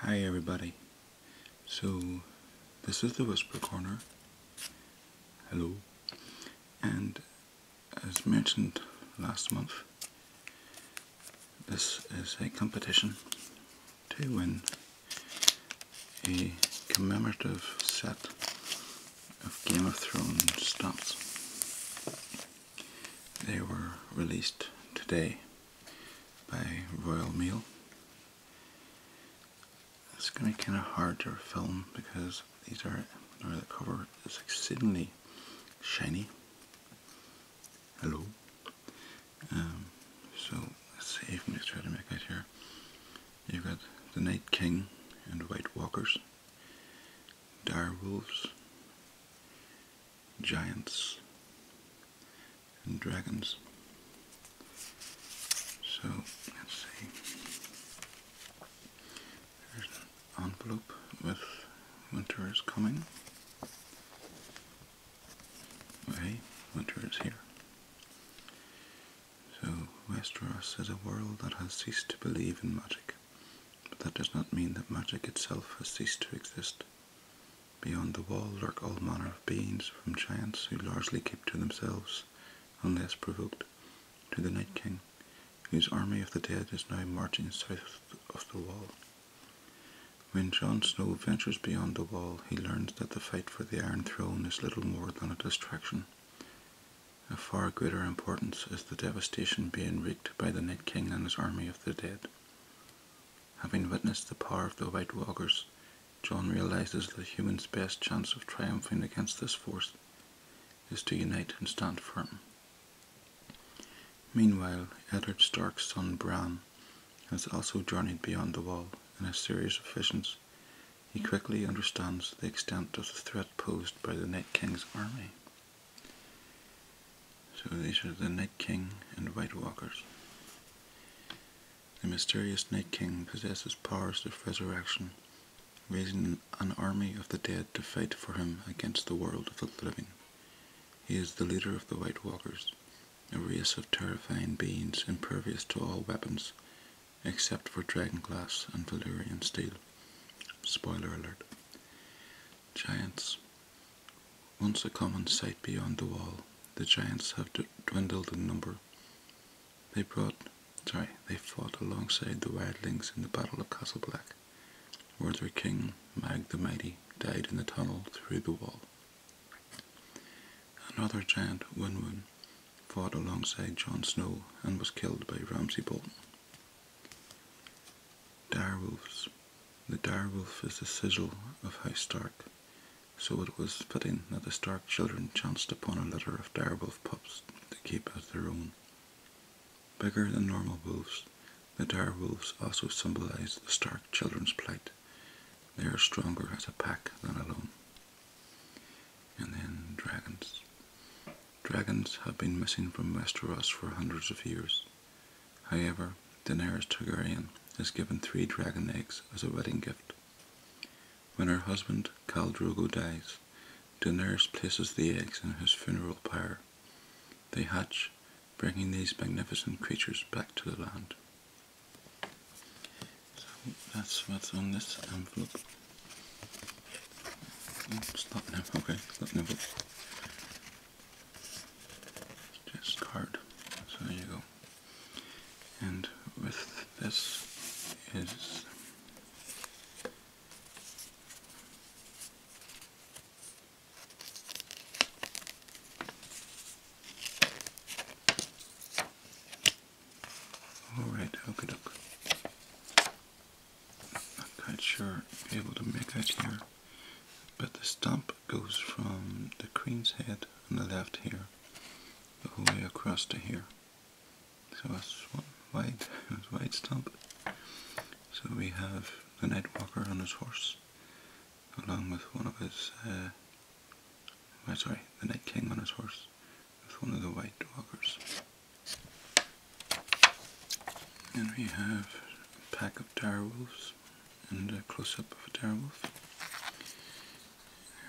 Hi everybody. So this is the Whisper Corner. Hello. And as mentioned last month, this is a competition to win a commemorative set of Game of Thrones stamps. They were released today by Royal Mail. It's going to be kind of hard to film because the cover is exceedingly shiny. Hello. So let's see if we can just try to make out here. You've got the Night King and White Walkers, dire wolves, giants, and dragons. So let's see. There's an envelope with winter is coming. Okay, winter is here. So Westeros is a world that has ceased to believe in magic, but that does not mean that magic itself has ceased to exist. Beyond the wall lurk all manner of beings, from giants who largely keep to themselves unless provoked, to the Night King, whose army of the dead is now marching south of the wall. When Jon Snow ventures beyond the wall, he learns that the fight for the Iron Throne is little more than a distraction. Of far greater importance is the devastation being wreaked by the Night King and his army of the dead. Having witnessed the power of the White Walkers, Jon realizes that humans' best chance of triumphing against this force is to unite and stand firm. Meanwhile, Eddard Stark's son Bran has also journeyed beyond the wall. In a series of visions, he quickly understands the extent of the threat posed by the Night King's army. So these are the Night King and White Walkers. The mysterious Night King possesses powers of resurrection, raising an army of the dead to fight for him against the world of the living. He is the leader of the White Walkers, a race of terrifying beings impervious to all weapons, except for dragonglass and Valyrian steel. Spoiler alert. Giants. Once a common sight beyond the wall, the giants have dwindled in number. They fought alongside the wildlings in the Battle of Castle Black, where their king, Mag the Mighty, died in the tunnel through the wall. Another giant, Winwoon, fought alongside Jon Snow and was killed by Ramsay Bolton. Direwolves. The direwolf is the sigil of House Stark, so it was fitting that the Stark children chanced upon a litter of direwolf pups to keep as their own. Bigger than normal wolves, the direwolves also symbolize the Stark children's plight. They are stronger as a pack than alone. And then dragons. Dragons have been missing from Westeros for hundreds of years. However, Daenerys Targaryen is given 3 dragon eggs as a wedding gift. When her husband, Khal Drogo, dies, Daenerys places the eggs in his funeral pyre. They hatch, bringing these magnificent creatures back to the land. So that's what's on this envelope. Stop now. Okay, stop now. Just card. So there you go. And with this is alright, okay doke. Not quite sure if you're able to make out here, but the stamp goes from the Queen's head on the left here the whole way across to here. So that's one wide stamp. So we have the Night Walker on his horse, along with one of his, the Night King on his horse, with one of the White Walkers. And we have a pack of direwolves, and a close-up of a direwolf.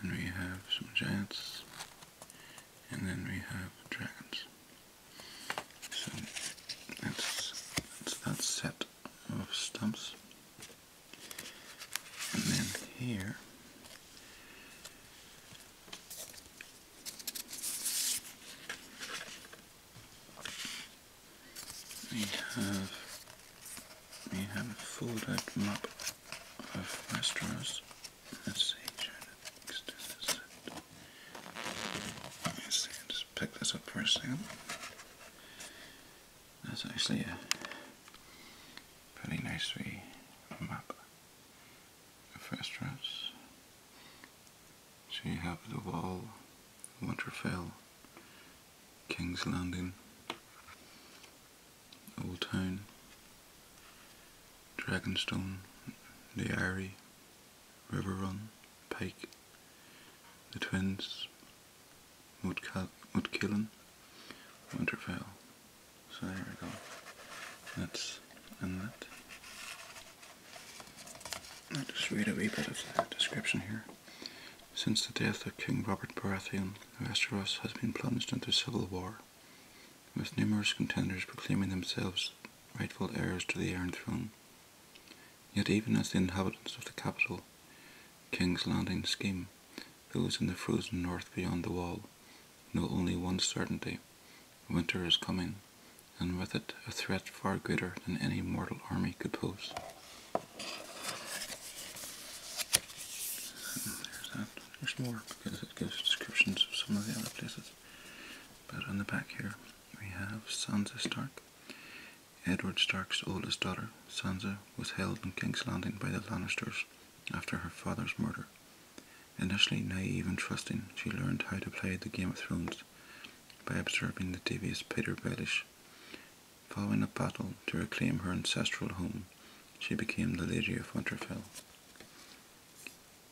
And we have some giants, and then we have dragons. So that's that set of stamps. here we have a fold out map of Westeros. Let's see, just pick this up for a second. That's actually a pretty nice wee map of Westeros. So you have the Wall, Winterfell, King's Landing, Old Town, Dragonstone, the Eyrie, Riverrun, Pike, the Twins, Mudkillen, Winterfell. So there we go. That's Inlet. I'll just read a wee bit of the description here. Since the death of King Robert Baratheon, Westeros has been plunged into civil war, with numerous contenders proclaiming themselves rightful heirs to the Iron Throne. Yet even as the inhabitants of the capital, King's Landing scheme, those in the frozen north beyond the Wall know only one certainty: winter is coming, and with it a threat far greater than any mortal army could pose. There's that. There's more, because it gives descriptions of some of the other places. But on the back here we have Sansa Stark. Edward Stark's oldest daughter, Sansa, was held in King's Landing by the Lannisters after her father's murder. Initially naive and trusting, she learned how to play the Game of Thrones by observing the devious Peter Baelish. Following a battle to reclaim her ancestral home, she became the Lady of Winterfell.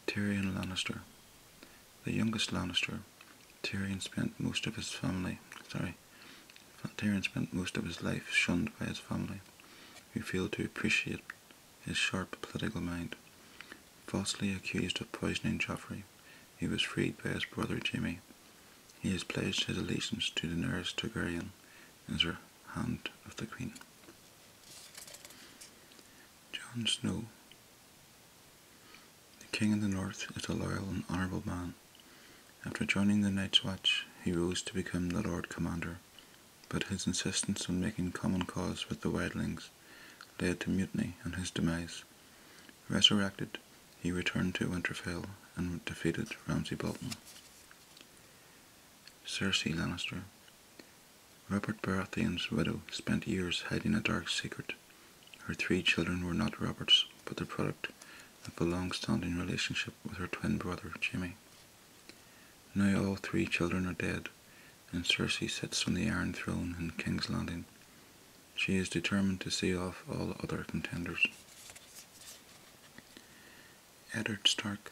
Tyrion Lannister. The youngest Lannister, Tyrion spent most of his life shunned by his family, who failed to appreciate his sharp political mind. Falsely accused of poisoning Joffrey, he was freed by his brother Jaime. He has pledged his allegiance to Daenerys Targaryen as her Hand of the Queen. Jon Snow. The King in the North is a loyal and honourable man. After joining the Night's Watch, he rose to become the Lord Commander, but his insistence on making common cause with the Wildlings led to mutiny and his demise. Resurrected, he returned to Winterfell and defeated Ramsay Bolton. Cersei Lannister. Robert Baratheon's widow spent years hiding a dark secret. Her 3 children were not Robert's, but the product of a long-standing relationship with her twin brother, Jaime. Now all 3 children are dead, and Cersei sits on the Iron Throne in King's Landing. She is determined to see off all other contenders. Eddard Stark.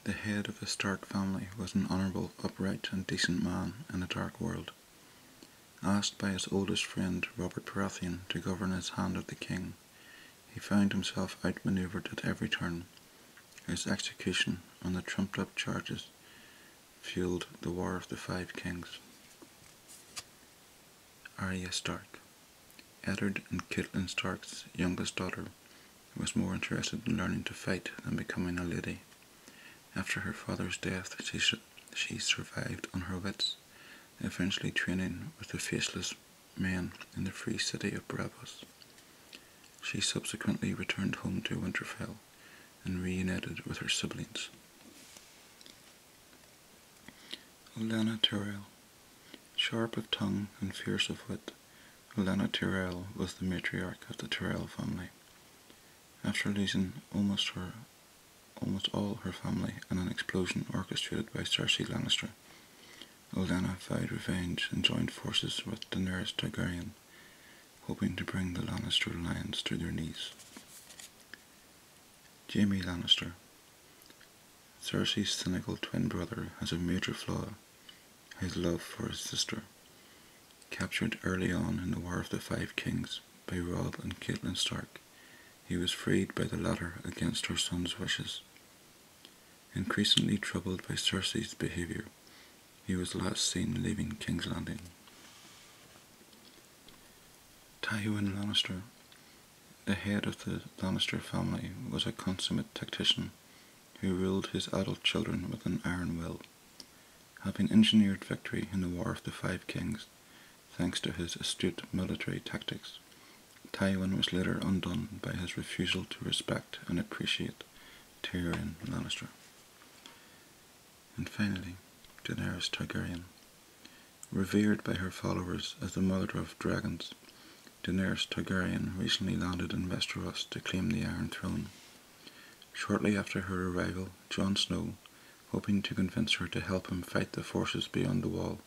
The head of the Stark family was an honourable, upright and decent man in a dark world. Asked by his oldest friend Robert Baratheon to govern as Hand of the King, he found himself outmanoeuvred at every turn. His execution on the trumped-up charges fueled the War of the Five Kings. Arya Stark. Eddard and Catelyn Stark's youngest daughter was more interested in learning to fight than becoming a lady. After her father's death, she survived on her wits, eventually training with the faceless men in the free city of Braavos. She subsequently returned home to Winterfell and reunited with her siblings. Olenna Tyrell. Sharp of tongue and fierce of wit, Olenna Tyrell was the matriarch of the Tyrell family. After losing almost all her family in an explosion orchestrated by Cersei Lannister, Olenna vowed revenge and joined forces with Daenerys Targaryen, hoping to bring the Lannister alliance to their knees. Jaime Lannister. Cersei's cynical twin brother has a major flaw: his love for his sister. Captured early on in the War of the Five Kings by Robb and Catelyn Stark, he was freed by the latter against her son's wishes. Increasingly troubled by Cersei's behaviour, he was last seen leaving King's Landing. Tywin Lannister. The head of the Lannister family was a consummate tactician who ruled his adult children with an iron will. Having engineered victory in the War of the Five Kings, thanks to his astute military tactics, Tywin was later undone by his refusal to respect and appreciate Tyrion Lannister. And finally, Daenerys Targaryen. Revered by her followers as the mother of dragons, Daenerys Targaryen recently landed in Westeros to claim the Iron Throne. Shortly after her arrival, Jon Snow, hoping to convince her to help him fight the forces beyond the Wall,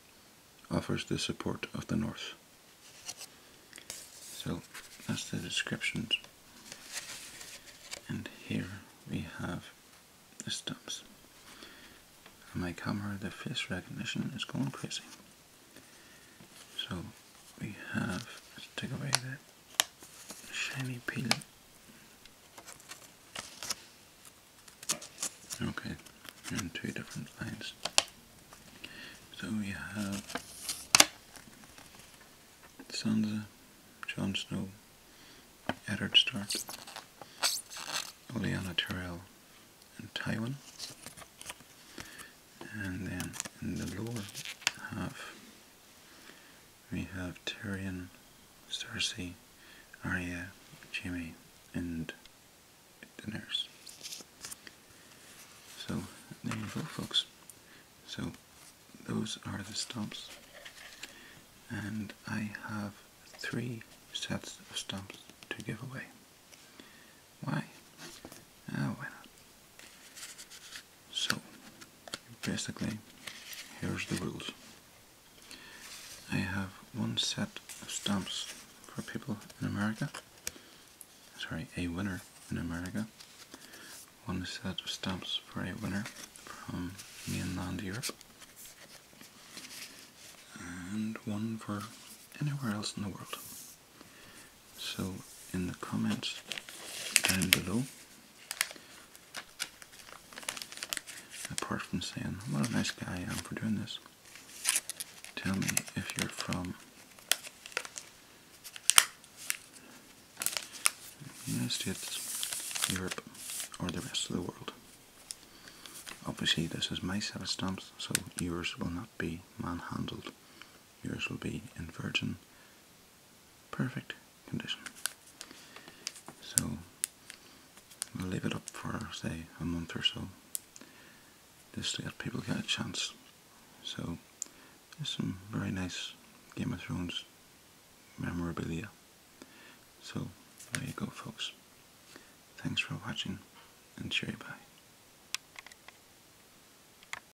offers the support of the North. So, that's the descriptions. And here we have the stumps. On my camera, the face recognition is going crazy. So, we have, let's take away the shiny peel. Okay, you're in two different lines. So we have Sansa, Jon Snow, Eddard Stark, Olenna Tyrell, and Tywin. And then in the lower half we have Tyrion, Cersei, Arya, Jaime, and Daenerys. So there you go, folks. So those are the stumps, and I have 3 sets of stumps to give away. Why? Why not? So basically, here's the rules. I have 1 set of stamps for people in America. Sorry, a winner in America. 1 set of stamps for a winner from mainland Europe. And 1 for anywhere else in the world. So in the comments down below, apart from saying what a nice guy I am for doing this, tell me if you're from the United States, Europe, or the rest of the world. Obviously this is my set of stamps, so yours will not be manhandled. Yours will be in virgin, perfect condition. So we'll leave it up for, say, a month or so, just to let people get a chance. So there's some very nice Game of Thrones memorabilia. So there you go, folks. Thanks for watching, and cheerio bye.